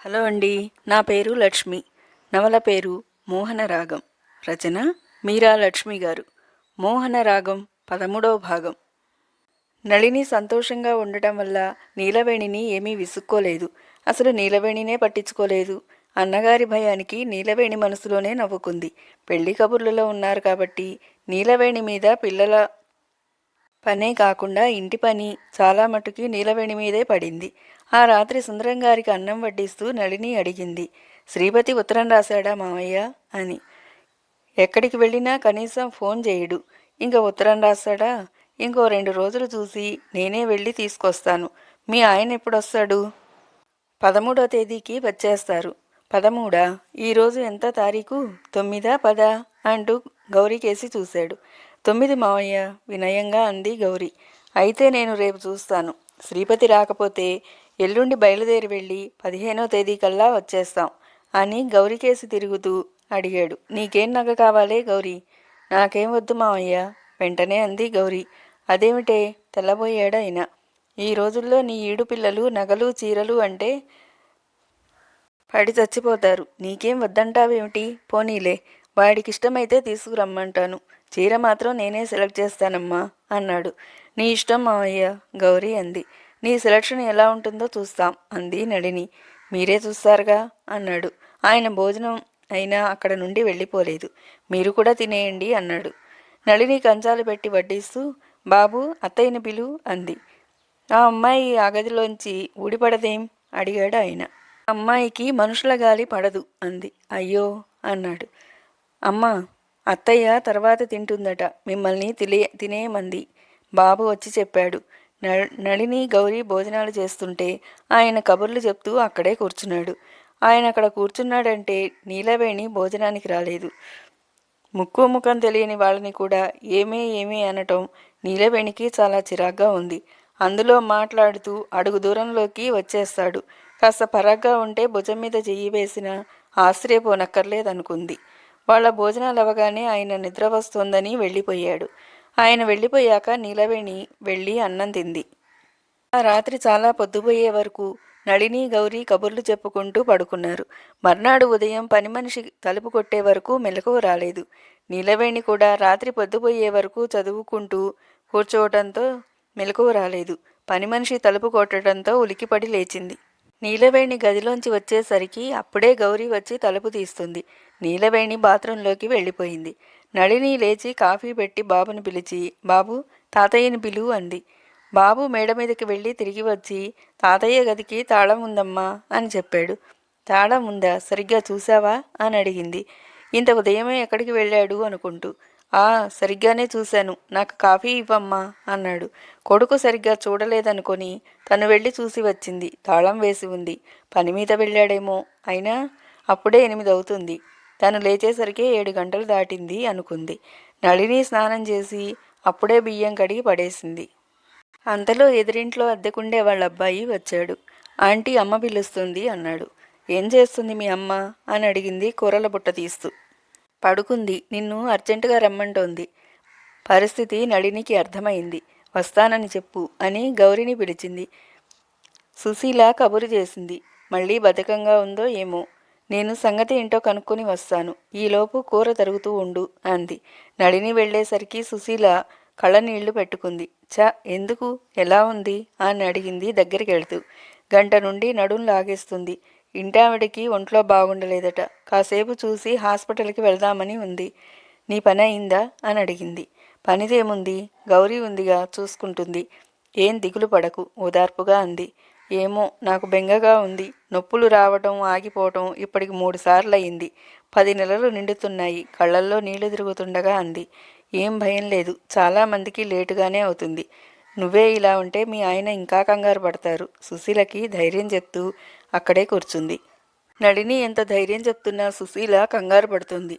Hello అండి. నా పేరు లక్ష్మి. నవల పేరు మోహనరాగం. రచన మీరా లక్ష్మి గారు. మోహనరాగం 13వ భాగం. నళిని సంతోషంగా ఉండటం వల్ల నీలవేణిని ఏమీ విసుక్కోలేదు. అసలు నీలవేణినే పట్టించుకోలేదు. అన్నగారి భయానికి నీలవేణి మనసులోనే నవ్వుకుంది. పెళ్లి కబుర్లలో ఉన్నారు కాబట్టి నీలవేణి మీద పిల్లల పనే కాకుండా ఇంటి పని చాలా మటుకి నీలవేణి మీదే పడింది. ఆ రాత్రి సుందరంగారికి అన్నం వడ్డిస్తూ నళిని అడిగింది, శ్రీపతి ఉత్తరం రాశాడా మావయ్య అని. ఎక్కడికి వెళ్ళినా కనీసం ఫోన్ చేయడు, ఇంక ఉత్తరం రాశాడా? ఇంకో 2 రోజులు చూసి నేనే వెళ్ళి తీసుకొస్తాను. మీ ఆయన ఎప్పుడొస్తాడు? 13వ తేదీకి వచ్చేస్తారు. 13ఆ? ఈరోజు ఎంత తారీఖు? 9, 10 అంటూ గౌరీకేసి చూశాడు. 9 మావయ్య, వినయంగా అంది గౌరీ. అయితే నేను రేపు చూస్తాను. శ్రీపతి రాకపోతే ఎల్లుండి బయలుదేరి వెళ్ళి 15వ తేదీకల్లా వచ్చేస్తాం అని గౌరీకేసి తిరుగుతూ అడిగాడు. నీకేం నగ కావాలే గౌరీ? నాకేం వద్దు మావయ్య, వెంటనే అంది గౌరీ. అదేమిటే తెల్లబోయాడాయన. ఈ రోజుల్లో నీ ఈడు పిల్లలు నగలు చీరలు అంటే పడి చచ్చిపోతారు. నీకేం వద్దంటావేమిటి? పోనీలే, వాడికిష్టమైతే తీసుకురమ్మంటాను. చీర మాత్రం నేనే సెలెక్ట్ చేస్తానమ్మా అన్నాడు. నీ ఇష్టం మావయ్య, గౌరీ అంది. నీ సెలక్షన్ ఎలా ఉంటుందో చూస్తాం అంది నళిని. మీరే చూస్తారుగా అన్నాడు. ఆయన భోజనం అయినా అక్కడ నుండి వెళ్ళిపోలేదు. మీరు కూడా తినేయండి అన్నాడు. నళిని కంచాలు పెట్టి వడ్డిస్తూ, బాబు అత్తయ్యని పిలు అంది. ఆ అమ్మాయి ఆ గదిలోంచి ఊడిపడదేం అడిగాడు ఆయన. అమ్మాయికి మనుషుల గాలి పడదు అంది. అయ్యో అన్నాడు. అమ్మా, అత్తయ్య తర్వాత తింటుందట, మిమ్మల్ని తినేయమంది. బాబు వచ్చి చెప్పాడు. నళిని గౌరీ భోజనాలు చేస్తుంటే ఆయన కబుర్లు చెప్తూ అక్కడే కూర్చున్నాడు. ఆయన అక్కడ కూర్చున్నాడంటే నీలవేణి భోజనానికి రాలేదు. ముక్కు ముఖం తెలియని వాళ్ళని కూడా ఏమీ అనటం నీలవేణికి చాలా చిరాగ్గా ఉంది. అందులో మాట్లాడుతూ అడుగు దూరంలోకి వచ్చేస్తాడు. కాస్త పరాగ్గా ఉంటే భుజం మీద చెయ్యి వేసినా ఆశ్చర్యపోనక్కర్లేదనుకుంది. వాళ్ళ భోజనాలు అవగానే ఆయన నిద్ర వస్తోందని వెళ్ళిపోయాడు. ఆయన వెళ్ళిపోయాక నీలవేణి వెళ్ళి అన్నం తింది. ఆ రాత్రి చాలా పొద్దుపోయే వరకు నళిని గౌరీ కబుర్లు చెప్పుకుంటూ పడుకున్నారు. మర్నాడు ఉదయం పని మనిషి తలుపు కొట్టే వరకు మెలకువ రాలేదు. నీలవేణి కూడా రాత్రి పొద్దుపోయే వరకు చదువుకుంటూ కూర్చోవటంతో మెలకువ రాలేదు. పని మనిషి తలుపు కొట్టడంతో ఉలికిపడి లేచింది. నీలవేణి గదిలోంచి వచ్చేసరికి అప్పుడే గౌరీ వచ్చి తలుపు తీస్తుంది. నీలవేణి బాత్రూంలోకి వెళ్ళిపోయింది. నళిని లేచి కాఫీ పెట్టి బాబుని పిలిచి, బాబు తాతయ్యని పిలు అంది. బాబు మేడ మీదకి వెళ్ళి తిరిగి వచ్చి, తాతయ్య గదికి తాళం ఉందమ్మా అని చెప్పాడు. తాళం ఉందా? సరిగ్గా చూసావా అని అడిగింది. ఇంత ఉదయమే ఎక్కడికి వెళ్ళాడు అనుకుంటూ. సరిగ్గానే చూశాను, నాకు కాఫీ ఇవ్వమ్మా అన్నాడు. కొడుకు సరిగ్గా చూడలేదనుకొని తను వెళ్ళి చూసి వచ్చింది. తాళం వేసి ఉంది. పని మీద వెళ్ళాడేమో. అయినా అప్పుడే 8 అవుతుంది. తను లేచేసరికి 7 గంటలు దాటింది అనుకుంది. నళిని స్నానం చేసి అప్పుడే బియ్యం కడిగి పడేసింది. అంతలో ఎదురింట్లో అద్దెకుండే వాళ్ళ అబ్బాయి వచ్చాడు. ఆంటీ అమ్మ పిలుస్తుంది అన్నాడు. ఏం చేస్తుంది మీ అమ్మ అని అడిగింది కూరల బుట్ట తీస్తూ. పడుకుంది, నిన్ను అర్జెంటుగా రమ్మంటోంది. పరిస్థితి నళినికి అర్థమైంది. వస్తానని చెప్పు అని గౌరిని పిలిచింది. సుశీల కబురు చేసింది. మళ్ళీ బద్ధకంగా ఉందో ఏమో. నేను సంగతి ఏంటో కనుక్కొని వస్తాను. ఈలోపు కూర తరుగుతూ ఉండు అంది. నళిని వెళ్ళేసరికి సుశీల కళ్ళనీళ్లు పెట్టుకుంది. ఎందుకు? ఎలా ఉంది అని అడిగింది దగ్గరికి వెళ్తూ. గంట నుండి నడుం లాగేస్తుంది. ఇంటావిడికి ఒంట్లో బాగుండలేదట. కాసేపు చూసి హాస్పిటల్కి వెళ్దామని ఉంది. నీ పని అయిందా అని అడిగింది. పనిదేముంది, గౌరీ ఉందిగా, చూసుకుంటుంది. ఏం దిగులు పడకు ఓదార్పుగా అంది. ఏమో, నాకు బెంగగా ఉంది. నొప్పులు రావటం ఆగిపోవటం ఇప్పటికి 3 సార్లు అయింది. 10 నెలలు నిండుతున్నాయి. కళ్ళల్లో నీళ్లు తిరుగుతుండగా అంది. ఏం భయం లేదు, చాలామందికి లేటుగానే అవుతుంది. నువ్వే ఇలా ఉంటే మీ ఆయన ఇంకా కంగారు పడతారు. సుశీలకి ధైర్యం చెప్తూ అక్కడే కూర్చుంది. నళిని ఎంత ధైర్యం చెప్తున్నా సుశీల కంగారు పడుతుంది.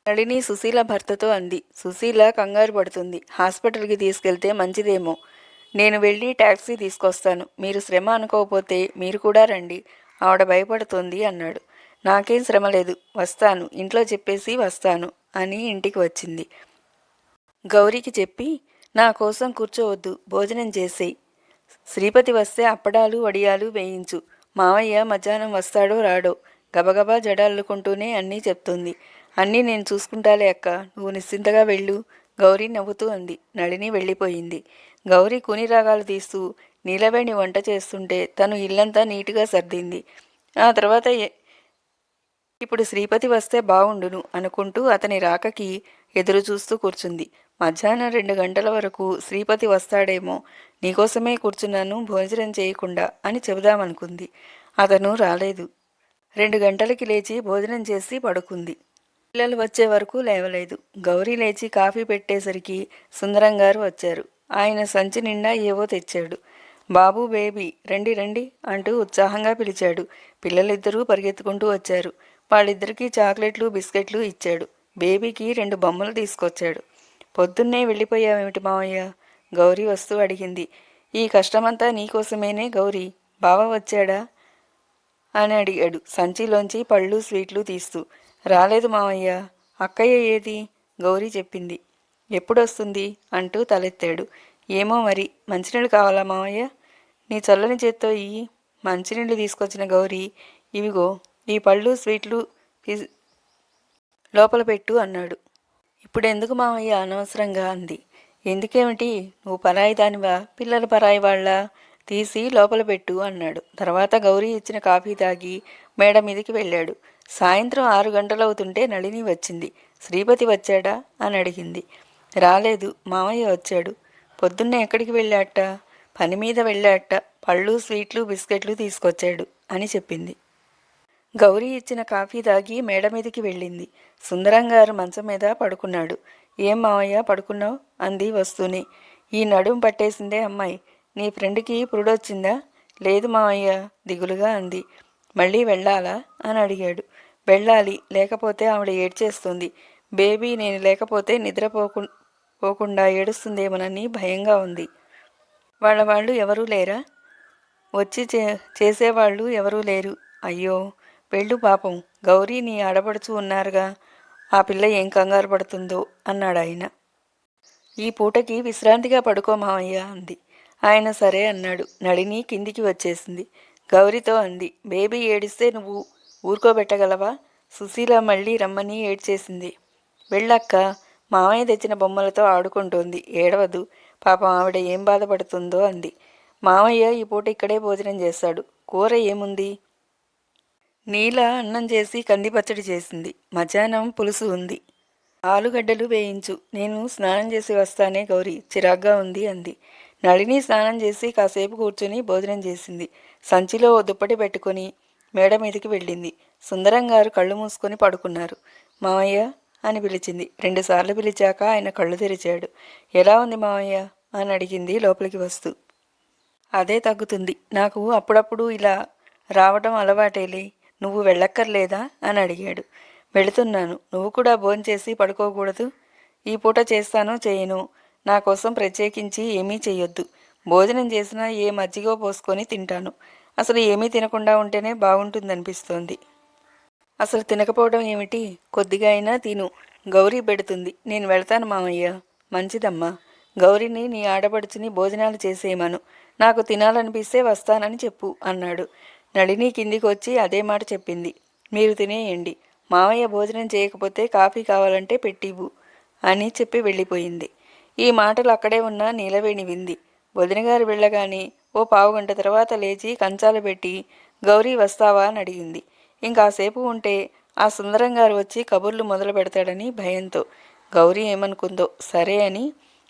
నళిని సుశీల భర్తతో అంది. సుశీల కంగారు పడుతుంది. హాస్పిటల్కి తీసుకెళ్తే మంచిదేమో. నేను వెళ్ళి ట్యాక్సీ తీసుకొస్తాను. మీరు శ్రమ అనుకోకపోతే మీరు కూడా రండి. ఆవిడ భయపడుతోంది అన్నాడు. నాకేం శ్రమ లేదు, వస్తాను, ఇంట్లో చెప్పేసి వస్తాను అని ఇంటికి వచ్చింది. గౌరీకి చెప్పి, నా కోసం కూర్చోవద్దు, భోజనం చేసేయి. శ్రీపతి వస్తే అప్పడాలు వడియాలు వేయించు. మావయ్య మధ్యాహ్నం వస్తాడో రాడో. గబగబా జడ అల్లుకుంటూనే అన్నీ చెప్తుంది. అన్నీ నేను చూసుకుంటాలే అక్క, నువ్వు నిశ్చింతగా వెళ్ళు, గౌరీ నవ్వుతూ అంది. నళిని వెళ్ళిపోయింది. గౌరీ కూని రాగాలు తీస్తూ నీలవేణి వంట చేస్తుంటే తను ఇల్లంతా నీటుగా సర్దింది. ఆ తర్వాత ఇప్పుడు శ్రీపతి వస్తే బావుండును అనుకుంటూ అతని రాకకి ఎదురు చూస్తూ కూర్చుంది. మధ్యాహ్నం 2 గంటల వరకు శ్రీపతి వస్తాడేమో, నీకోసమే కూర్చున్నాను భోజనం చేయకుండా అని చెబుదామనుకుంది. అతను రాలేదు. 2 గంటలకి లేచి భోజనం చేసి పడుకుంది. పిల్లలు వచ్చే వరకు లేవలేదు. గౌరీ లేచి కాఫీ పెట్టేసరికి సుందరం గారు వచ్చారు. ఆయన సంచి నిండా ఏవో తెచ్చాడు. బాబు, బేబీ, రండి రండి అంటూ ఉత్సాహంగా పిలిచాడు. పిల్లలిద్దరూ పరిగెత్తుకుంటూ వచ్చారు. వాళ్ళిద్దరికీ చాక్లెట్లు, బిస్కెట్లు ఇచ్చాడు. బేబీకి 2 బొమ్మలు తీసుకొచ్చాడు. పొద్దున్నే వెళ్ళిపోయావేమిటి మావయ్య? గౌరీ వస్తూ అడిగింది. ఈ కష్టమంతా నీకోసమేనే గౌరీ. బావ వచ్చాడా అని అడిగాడు సంచిలోంచి పళ్ళు, స్వీట్లు తీస్తూ. రాలేదు మావయ్య. అక్కయ్య ఏది? గౌరీ చెప్పింది. ఎప్పుడొస్తుంది అంటూ తలెత్తాడు. ఏమో మరి. మంచినీళ్ళు కావాలా మావయ్య? నీ చల్లని చేత్తో ఇయ్యి. మంచినీళ్ళు తీసుకొచ్చిన గౌరీ, ఇవిగో ఈ పళ్ళు, స్వీట్లు లోపల పెట్టు అన్నాడు. ఇప్పుడెందుకు మావయ్య అనవసరంగా అంది. ఎందుకేమిటి? నువ్వు పరాయి దానివా, పిల్లలు పరాయి వాళ్ళ? తీసి లోపల పెట్టు అన్నాడు. తర్వాత గౌరీ ఇచ్చిన కాఫీ తాగి మేడ మీదికి వెళ్ళాడు. సాయంత్రం 6 గంటలవుతుంటే నళిని వచ్చింది. శ్రీపతి వచ్చాడా అని అడిగింది. రాలేదు, మావయ్య వచ్చాడు. పొద్దున్నే ఎక్కడికి వెళ్ళాట? పని మీద వెళ్ళాట. పళ్ళు, స్వీట్లు, బిస్కెట్లు తీసుకొచ్చాడు అని చెప్పింది. గౌరీ ఇచ్చిన కాఫీ తాగి మేడ మీదికి వెళ్ళింది. సుందరం గారు మంచం మీద పడుకున్నాడు. ఏం మావయ్య పడుకున్నావు అంది వస్తూనే. ఈ నడుం పట్టేసిందే అమ్మాయి. నీ ఫ్రెండ్కి పురుడొచ్చిందా? లేదు మావయ్య దిగులుగా అంది. మళ్ళీ వెళ్ళాలా అని అడిగాడు. వెళ్ళాలి, లేకపోతే ఆవిడ ఏడ్చేస్తుంది. బేబీ నేను లేకపోతే పోకుండా ఏడుస్తుందేమోనని భయంగా ఉంది. వాళ్ళు ఎవరూ లేరా? వచ్చి చేసేవాళ్ళు ఎవరూ లేరు. అయ్యో వెళ్ళు పాపం, గౌరీ నీ ఆడపడుచు ఉన్నారుగా, ఆ పిల్ల ఏం కంగారు పడుతుందో అన్నాడాయన. ఈ పూటకి విశ్రాంతిగా పడుకో మావయ్య అంది. ఆయన సరే అన్నాడు. నళిని కిందికి వచ్చేసింది. గౌరీతో అంది. బేబీ ఏడిస్తే నువ్వు ఊరుకోబెట్టగలవా? సుశీల మళ్ళీ రమ్మని ఏడ్చేసింది. వెళ్ళక్క, మావయ్య తెచ్చిన బొమ్మలతో ఆడుకుంటోంది, ఏడవదు. పాపం ఆవిడ ఏం బాధపడుతుందో అంది. మావయ్య ఈ పూట ఇక్కడే భోజనం చేస్తాడు. కూర ఏముంది? నీల అన్నం చేసి కంది పచ్చడి చేసింది. మధ్యాహ్నం పులుసు ఉంది. ఆలుగడ్డలు వేయించు. నేను స్నానం చేసి వస్తానే గౌరీ, చిరాగ్గా ఉంది అంది. నళిని స్నానం చేసి కాసేపు కూర్చుని భోజనం చేసింది. సంచిలో ఓ దుప్పటి పెట్టుకుని మేడ మీదకి వెళ్ళింది. సుందరం గారు కళ్ళు మూసుకొని పడుకున్నారు. మావయ్య అని పిలిచింది. 2 సార్లు పిలిచాక ఆయన కళ్ళు తెరిచాడు. ఎలా ఉంది మావయ్య అని అడిగింది లోపలికి వస్తూ. అదే తగ్గుతుంది. నాకు అప్పుడప్పుడు ఇలా రావటం అలవాటేలే. నువ్వు వెళ్ళక్కర్లేదా అని అడిగాడు. వెళుతున్నాను. నువ్వు కూడా భోంచేసి పడుకోకూడదు? ఈ పూట చేస్తానో చేయను. నా కోసం ప్రత్యేకించి ఏమీ చెయ్యొద్దు. భోజనం చేసినా ఏ మజ్జిగో పోసుకొని తింటాను. అసలు ఏమీ తినకుండా ఉంటేనే బాగుంటుందనిపిస్తోంది. అసలు తినకపోవడం ఏమిటి? కొద్దిగా అయినా తిను. గౌరీ పెడుతుంది. నేను వెళ్తాను మావయ్య. మంచిదమ్మా. గౌరీని నీ ఆడపడుచుని భోజనాలు చేసేయమను. నాకు తినాలనిపిస్తే వస్తానని చెప్పు అన్నాడు. నళిని కిందికి వచ్చి అదే మాట చెప్పింది. మీరు తినేయండి. మావయ్య భోజనం చేయకపోతే కాఫీ కావాలంటే పెట్టివ్వు అని చెప్పి వెళ్ళిపోయింది. ఈ మాటలు అక్కడే ఉన్న నీలవేణి వింది. వదినగారు వెళ్ళగానే ఓ పావుగంట తర్వాత లేచి కంచాలు పెట్టి గౌరీ వస్తావా అని అడిగింది. ఇంకాసేపు ఉంటే ఆ సుందరం గారు వచ్చి కబుర్లు మొదలు పెడతాడని భయంతో. గౌరీ ఏమనుకుందో సరే అని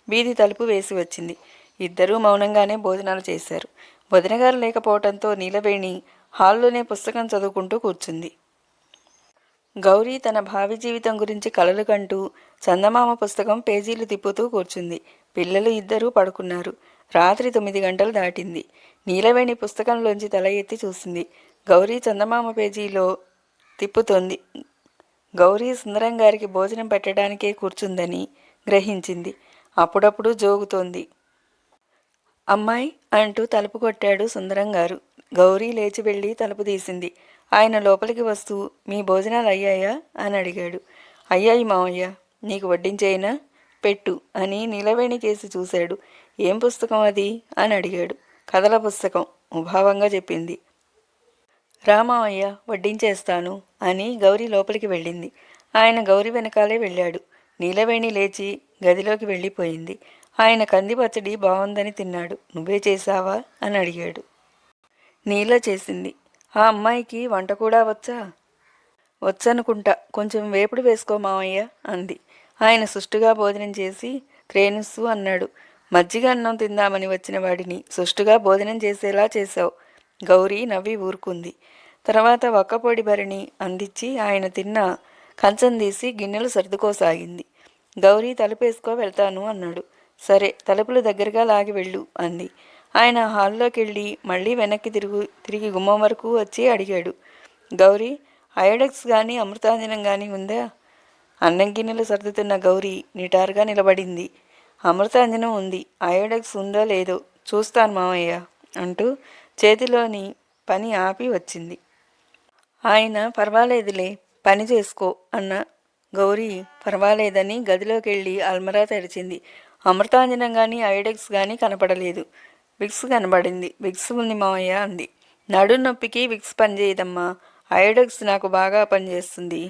వీధి తలుపు వేసి వచ్చింది. ఇద్దరూ మౌనంగానే భోజనాలు చేశారు. వదినగారు లేకపోవడంతో నీలవేణి హాల్లోనే పుస్తకం చదువుకుంటూ కూర్చుంది. గౌరీ తన భావి జీవితం గురించి కలలు కంటూ చందమామ పుస్తకం పేజీలు తిప్పుతూ కూర్చుంది. పిల్లలు ఇద్దరూ పడుకున్నారు. రాత్రి 9 గంటలు దాటింది. నీలవేణి పుస్తకంలోంచి తల ఎత్తి చూసింది. గౌరీ చందమామ పేజీలో తిప్పుతోంది. గౌరీ సుందరం గారికి భోజనం పెట్టడానికే కూర్చుందని గ్రహించింది. అప్పుడప్పుడు జోగుతోంది. అమ్మాయి అంటూ తలుపు కొట్టాడు సుందరం గారు. గౌరీ లేచి వెళ్ళి తలుపు తీసింది. ఆయన లోపలికి వస్తూ మీ భోజనాలు అయ్యాయా అని అడిగాడు. అయ్యాయి మావయ్య. నీకు వడ్డించేయినా? పెట్టు అని నీలవేణి కేసి చూశాడు. ఏం పుస్తకం అది అని అడిగాడు. కథల పుస్తకం ముభావంగా చెప్పింది. రామయ్య వడ్డించేస్తాను అని గౌరీ లోపలికి వెళ్ళింది. ఆయన గౌరీ వెనకాలే వెళ్ళాడు. నీలవేణి లేచి గదిలోకి వెళ్ళిపోయింది. ఆయన కంది పచ్చడి బాగుందని తిన్నాడు. నువ్వే చేశావా అని అడిగాడు. నీల చేసింది. ఆ అమ్మాయికి వంట కూడా వచ్చా? వచ్చనుకుంటా, కొంచెం వేపుడు వేసుకో మావయ్య అంది. ఆయన సుష్టుగా భోజనం చేసి త్రేనుస్సు అన్నాడు. మజ్జిగ అన్నం తిందామని వచ్చిన వాడిని సుష్టుగా భోజనం చేసేలా చేశావు. గౌరీ నవ్వి ఊరుకుంది. తర్వాత ఒక్కపొడి భరిణి అందించి ఆయన తిన్న కంచం తీసి గిన్నెలు సర్దుకోసాగింది. గౌరీ తలుపేసుకో వెళ్తాను అన్నాడు. సరే, తలుపులు దగ్గరగా లాగి వెళ్ళు అంది. ఆయన హాల్లోకి వెళ్ళి మళ్ళీ వెనక్కి తిరిగి గుమ్మం వరకు వచ్చి అడిగాడు. గౌరీ, అయోడెక్స్ కానీ అమృతాంజనం కానీ ఉందా? అన్నం గిన్నెలు సర్దుతున్న గౌరీ నిటారుగా నిలబడింది. అమృతాంజనం ఉంది, అయోడెక్స్ ఉందో లేదో చూస్తాను మావయ్య అంటూ చేతిలోని పని ఆపి వచ్చింది. ఆయన పర్వాలేదులే, పని చేసుకో అన్న గౌరీ పర్వాలేదని గదిలోకి వెళ్ళి అల్మరా తెరిచింది. అమృతాంజనం కానీ అయోడెక్స్ కానీ కనపడలేదు. విక్స్ కనబడింది. విక్స్ ఉంది మావయ్య అంది. నడు నొప్పికి విక్స్ పనిచేయదమ్మా, అయోడెక్స్ నాకు బాగా పనిచేస్తుంది.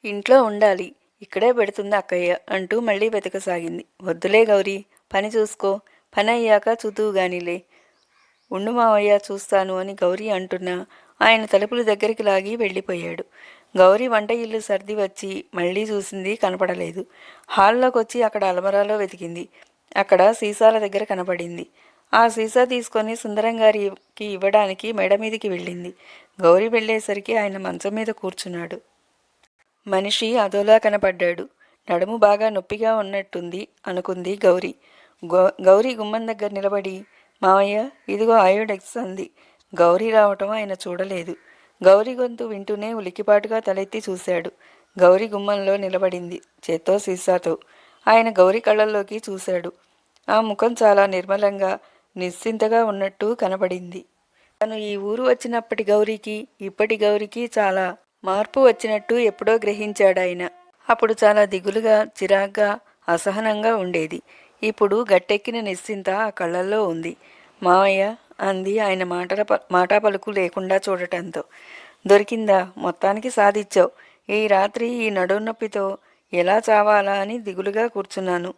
ఇంట్లో ఉండాలి, ఇక్కడే పెడుతుంది అక్కయ్య అంటూ మళ్ళీ వెతకసాగింది. వద్దులే గౌరీ, పని చూసుకో, పని అయ్యాక చూతువు గానిలే. ఉండు మావయ్య చూస్తాను అని గౌరీ అంటున్నా ఆయన తలుపులు దగ్గరికి లాగి వెళ్ళిపోయాడు. గౌరీ వంట ఇల్లు సర్ది వచ్చి మళ్ళీ చూసింది, కనపడలేదు. హాల్లోకి వచ్చి అక్కడ అలమరాలో వెతికింది. అక్కడ సీసాల దగ్గర కనపడింది. ఆ సీసా తీసుకొని సుందరం గారికి ఇవ్వడానికి మేడ మీదికి వెళ్ళింది. గౌరీ వెళ్ళేసరికి ఆయన మంచం మీద కూర్చున్నాడు. మనిషి అదోలా కనపడ్డాడు. నడుము బాగా నొప్పిగా ఉన్నట్టుంది అనుకుంది గౌరీ. గౌరీ గుమ్మం దగ్గర నిలబడి, మావయ్య ఇదిగో అయోడెక్స్ అంది. గౌరీ రావటం ఆయన చూడలేదు. గౌరీ గొంతు వింటూనే ఉలికిపాటుగా తలెత్తి చూశాడు. గౌరీ గుమ్మంలో నిలబడింది, చేత్తో సీసాతో. ఆయన గౌరీ కళ్ళల్లోకి చూశాడు. ఆ ముఖం చాలా నిర్మలంగా నిశ్చింతగా ఉన్నట్టు కనపడింది. తను ఈ ఊరు వచ్చినప్పటి గౌరీకి ఇప్పటి గౌరీకి చాలా మార్పు వచ్చినట్టు ఎప్పుడో గ్రహించాడాయన. అప్పుడు చాలా దిగులుగా, చిరాగ్గా, అసహనంగా ఉండేది. ఇప్పుడు గట్టెక్కిన నిశ్చింత ఆ కళ్ళల్లో ఉంది. మావయ్య అంది ఆయన మాటా పలుకు లేకుండా చూడటంతో. దొరికిందా, మొత్తానికి సాధించావు. ఈ రాత్రి ఈ నడునొప్పితో ఎలా చావాలా అని దిగులుగా కూర్చున్నాను.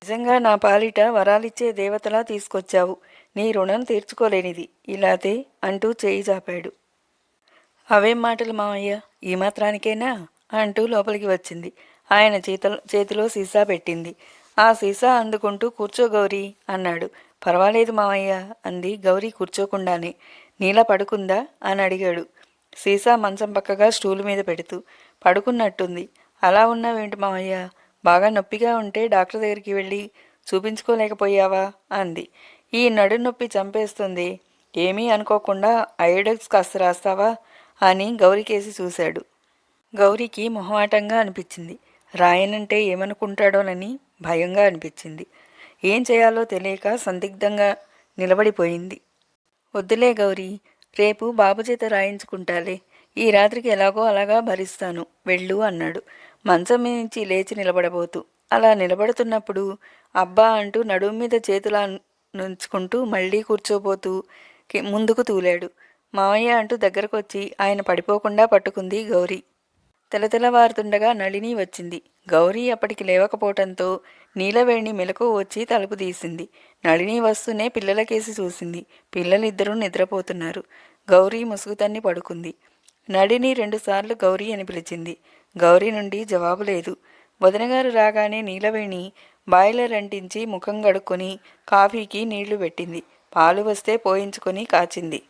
నిజంగా నా పాలిట వరాలిచ్చే దేవతలా తీసుకొచ్చావు. నీ రుణం తీర్చుకోలేనిది ఇలాతే అంటూ చేయి చాపాడు. అవేం మాటలు మావయ్య, ఈ మాత్రానికేనా అంటూ లోపలికి వచ్చింది. ఆయన చేతిలో సీసా పెట్టింది. ఆ సీసా అందుకుంటూ కూర్చో గౌరీ అన్నాడు. పర్వాలేదు మావయ్య అంది గౌరీ కూర్చోకుండానే. నీల పడుకుందా అని అడిగాడు. సీసా మంచం పక్కగా స్టూలు మీద పెడుతూ. పడుకున్నట్టుంది. అలా ఉన్నావేంటి మావయ్య? బాగా నొప్పిగా ఉంటే డాక్టర్ దగ్గరికి వెళ్ళి చూపించుకోలేకపోయావా అంది. ఈ నడు నొప్పి చంపేస్తుంది, ఏమీ అనుకోకుండా అయోడెక్స్ కాస్త రాస్తావా అని గౌరీకేసి చూశాడు. గౌరీకి మొహమాటంగా అనిపించింది. రాయనంటే ఏమనుకుంటాడోనని భయంగా అనిపించింది. ఏం చేయాలో తెలియక సందిగ్ధంగా నిలబడిపోయింది. వద్దులే గౌరీ, రేపు బాబు చేత రాయించుకుంటాలే. ఈ రాత్రికి ఎలాగో అలాగా భరిస్తాను, వెళ్ళు అన్నాడు మంచం నుంచి లేచి నిలబడబోతూ. అలా నిలబడుతున్నప్పుడు అబ్బా అంటూ నడుము మీద చేతులా నుంచుకుంటూ మళ్ళీ కూర్చోబోతూ ముందుకు తూలాడు. మావయ్య అంటూ దగ్గరకొచ్చి ఆయన పడిపోకుండా పట్టుకుంది గౌరీ. తెలతెలవారుతుండగా నళిని వచ్చింది. గౌరీ అప్పటికి లేవకపోవటంతో నీలవేణి మెలకు వచ్చి తలుపు తీసింది. నళిని వస్తూనే పిల్లలకేసి చూసింది. పిల్లలిద్దరూ నిద్రపోతున్నారు. గౌరీ ముసుగుతన్ని పడుకుంది. నళిని 2 సార్లు గౌరీ అని పిలిచింది. గౌరీ నుండి జవాబు లేదు. వదినగారు రాగానే నీలవేణి బాయిలర్ అంటించి ముఖం కడుక్కొని కాఫీకి నీళ్లు పెట్టింది. పాలు వస్తే పోయించుకొని కాచింది.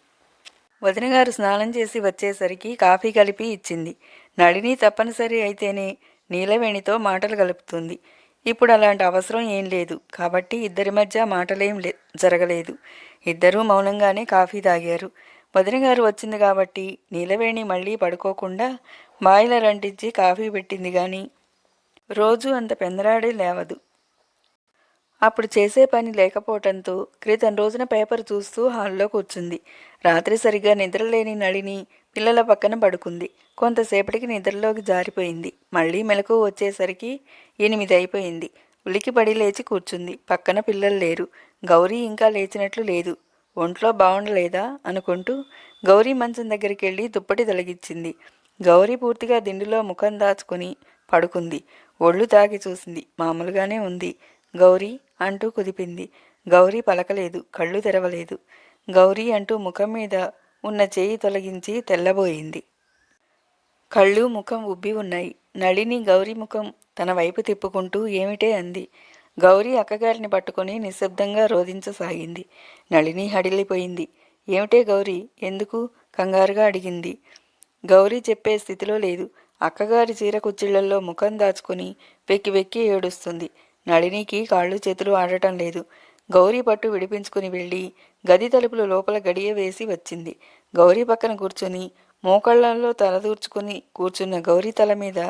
వదినగారు స్నానం చేసి వచ్చేసరికి కాఫీ కలిపి ఇచ్చింది. నళిని తప్పనిసరి అయితేనే నీలవేణితో మాటలు కలుపుతుంది. ఇప్పుడు అలాంటి అవసరం ఏం లేదు కాబట్టి ఇద్దరి మధ్య మాటలేం జరగలేదు. ఇద్దరూ మౌనంగానే కాఫీ తాగారు. వదినగారు వచ్చింది కాబట్టి నీలవేణి మళ్ళీ పడుకోకుండా బాయిలర్ అంటించి కాఫీ పెట్టింది కానీ రోజు అంత పెందరాడే లేవదు. అప్పుడు చేసే పని లేకపోవటంతో క్రితం రోజున పేపర్ చూస్తూ హాల్లో కూర్చుంది. రాత్రి సరిగ్గా నిద్రలేని నళిని పిల్లల పక్కన పడుకుంది. కొంతసేపటికి నిద్రలోకి జారిపోయింది. మళ్ళీ మెలకు వచ్చేసరికి 8 అయిపోయింది. ఉలికిపడి లేచి కూర్చుంది. పక్కన పిల్లలు లేరు. గౌరీ ఇంకా లేచినట్లు లేదు. ఒంట్లో బాగుండలేదా అనుకుంటూ గౌరీ మంచం దగ్గరికి వెళ్ళి దుప్పటి తొలగించింది. గౌరీ పూర్తిగా దిండులో ముఖం దాచుకుని పడుకుంది. ఒళ్ళు తాకి చూసింది. మామూలుగానే ఉంది. గౌరీ అంటూ కుదిపింది. గౌరీ పలకలేదు, కళ్ళు తెరవలేదు. గౌరీ అంటూ ముఖం మీద ఉన్న చేయి తొలగించి తెల్లబోయింది. కళ్ళు ముఖం ఉబ్బి ఉన్నాయి. నళిని గౌరీ ముఖం తన వైపు తిప్పుకుంటూ ఏమిటే అంది. గౌరీ అక్కగారిని పట్టుకుని నిశ్శబ్దంగా రోధించసాగింది. నళిని హడిలిపోయింది. ఏమిటే గౌరీ, ఎందుకు కంగారుగా అడిగింది. గౌరీ చెప్పే స్థితిలో లేదు. అక్కగారి చీర కుచ్చిళ్లలో ముఖం దాచుకుని వెక్కి వెక్కి ఏడుస్తుంది. నళినికి కాళ్ళు చేతులు ఆడటం లేదు. గౌరీ పట్టు విడిపించుకుని వెళ్ళి గది తలుపులు లోపల గడియ వేసి వచ్చింది. గౌరీ పక్కన కూర్చుని మోకాళ్లలో తలదూర్చుకుని కూర్చున్న గౌరీ తల మీద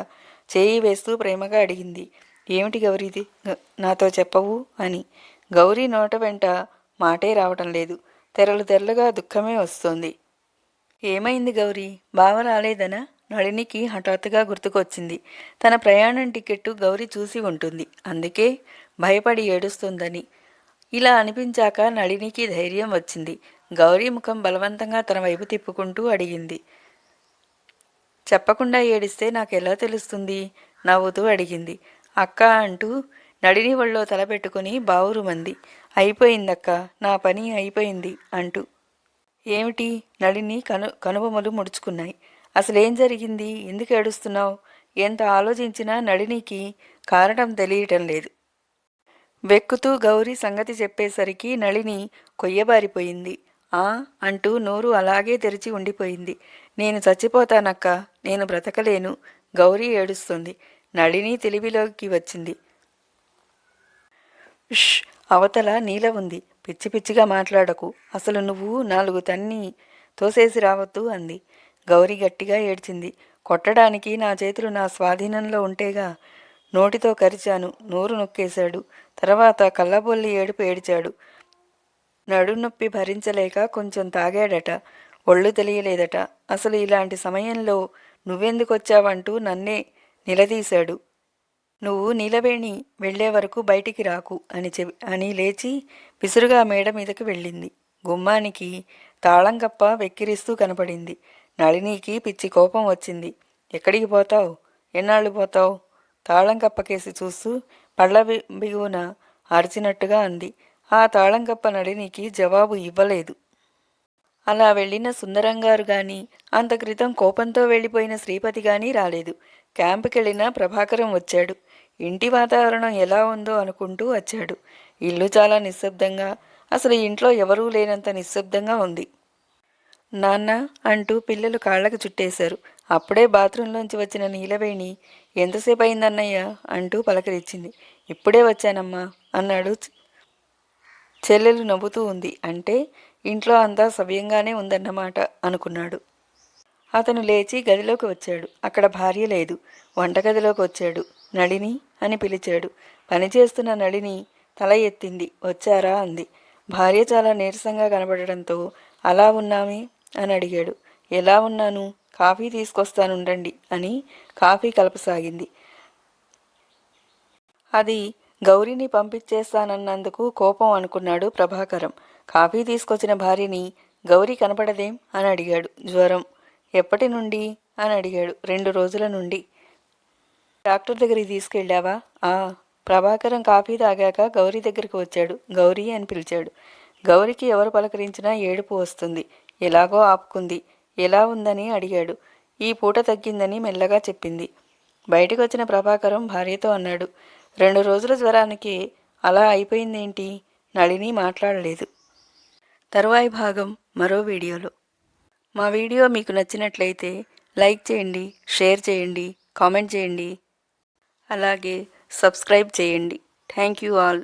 చేయి వేస్తూ ప్రేమగా అడిగింది. ఏమిటి గౌరీది, నాతో చెప్పవు అని. గౌరీ నోట వెంట మాటే రావటం లేదు. తెరలు తెరలుగా దుఃఖమే వస్తోంది. ఏమైంది గౌరీ, బావ రాలేదనా? నళినికి హఠాత్తుగా గుర్తుకొచ్చింది. తన ప్రయాణం టికెట్టు గౌరీ చూసి ఉంటుంది, అందుకే భయపడి ఏడుస్తుందని. ఇలా అనిపించాక నళినికి ధైర్యం వచ్చింది. గౌరీ ముఖం బలవంతంగా తన వైపు తిప్పుకుంటూ అడిగింది. చెప్పకుండా ఏడిస్తే నాకెలా తెలుస్తుంది? నవ్వుతూ అడిగింది. అక్క అంటూ నళిని ఒళ్ళో తలపెట్టుకుని బావురుమంది. అయిపోయిందక్క, నా పని అయిపోయింది అంటూ. ఏమిటి? నళిని కనుబొమలు ముడుచుకున్నాయి. అసలేం జరిగింది? ఎందుకు ఏడుస్తున్నావు? ఎంత ఆలోచించినా నళినికి కారణం తెలియటం లేదు. వెక్కుతూ గౌరీ సంగతి చెప్పేసరికి నళిని కొయ్యబారిపోయింది. ఆ అంటూ నోరు అలాగే తెరిచి ఉండిపోయింది. నేను చచ్చిపోతానక్క, నేను బ్రతకలేను. గౌరీ ఏడుస్తుంది. నళిని తెలివిలోకి వచ్చింది. ష్, అవతల నీల ఉంది, పిచ్చి పిచ్చిగా మాట్లాడకు. అసలు నువ్వు 4 తన్ని తోసేసి రావద్దు అంది. గౌరీ గట్టిగా ఏడ్చింది. కొట్టడానికి నా చేతులు నా స్వాధీనంలో ఉంటేగా. నోటితో కరిచాను, నోరు నొక్కేశాడు. తర్వాత కళ్ళబొల్లి ఏడుపు ఏడిచాడు. నడునొప్పి భరించలేక కొంచెం తాగాడట. ఒళ్ళు తెలియలేదట. అసలు ఇలాంటి సమయంలో నువ్వెందుకొచ్చావంటూ నన్నే నిలదీశాడు. నువ్వు నీలవేణి వెళ్లే వరకు బయటికి రాకు అని లేచి విసురుగా మేడ మీదకి వెళ్ళింది. గుమ్మానికి తాళం కప్ప వెక్కిరిస్తూ కనపడింది. నళినికి పిచ్చి కోపం వచ్చింది. ఎక్కడికి పోతావు? ఎన్నాళ్ళు పోతావు? తాళం కప్పకేసి చూస్తూ పళ్ళ బిగువున అరిచినట్టుగా అంది. ఆ తాళం కప్ప నళినికి జవాబు ఇవ్వలేదు. అలా వెళ్ళిన సుందరంగారు గాని, అంత క్రితం కోపంతో వెళ్ళిపోయిన శ్రీపతి గాని రాలేదు. క్యాంపుకెళ్ళిన ప్రభాకరం వచ్చాడు. ఇంటి వాతావరణం ఎలా ఉందో అనుకుంటూ వచ్చాడు. ఇల్లు చాలా నిశ్శబ్దంగా, అసలు ఇంట్లో ఎవరూ లేనంత నిశ్శబ్దంగా ఉంది. నాన్న అంటూ పిల్లలు కాళ్ళకు చుట్టేశారు. అప్పుడే బాత్రూంలోంచి వచ్చిన నీలవేణి ఎంతసేపు అయిందన్నయ్య అంటూ పలకరించింది. ఇప్పుడే వచ్చానమ్మా అన్నాడు. చెల్లెలు నవ్వుతూ ఉంది. అంటే ఇంట్లో అంతా సవ్యంగానే ఉందన్నమాట అనుకున్నాడు. అతను లేచి గదిలోకి వచ్చాడు. అక్కడ భార్య లేదు. వంటగదిలోకి వచ్చాడు. నళిని అని పిలిచాడు. పనిచేస్తున్న నళిని తల ఎత్తింది. వచ్చారా అంది. భార్య చాలా నీరసంగా కనబడటంతో అలా ఉన్నామే అని అడిగాడు. ఎలా ఉన్నాను? కాఫీ తీసుకొస్తానుండండి అని కాఫీ కలపసాగింది. అది గౌరీని పంపించేస్తానన్నందుకు కోపం అనుకున్నాడు ప్రభాకరం. కాఫీ తీసుకొచ్చిన భార్యని గౌరీ కనపడదేం అని అడిగాడు. జ్వరం. ఎప్పటి నుండి అని అడిగాడు. 2 రోజుల నుండి. డాక్టర్ దగ్గరికి తీసుకెళ్ళావా? ఆ. ప్రభాకరం కాఫీ తాగాక గౌరీ దగ్గరికి వచ్చాడు. గౌరీ అని పిలిచాడు. గౌరికి ఎవరు పలకరించినా ఏడుపు వస్తుంది. ఎలాగో ఆపుకుంది. ఎలా ఉందని అడిగాడు. ఈ పూట తగ్గిందని మెల్లగా చెప్పింది. బయటకు వచ్చిన ప్రభాకరం భార్యతో అన్నాడు. 2 రోజుల జ్వరానికి అలా అయిపోయిందేంటి? నళిని మాట్లాడలేదు. తరువాయి భాగం మరో వీడియోలో. మా వీడియో మీకు నచ్చినట్లయితే లైక్ చేయండి, షేర్ చేయండి, కామెంట్ చేయండి, అలాగే సబ్స్క్రైబ్ చేయండి. Thank you all.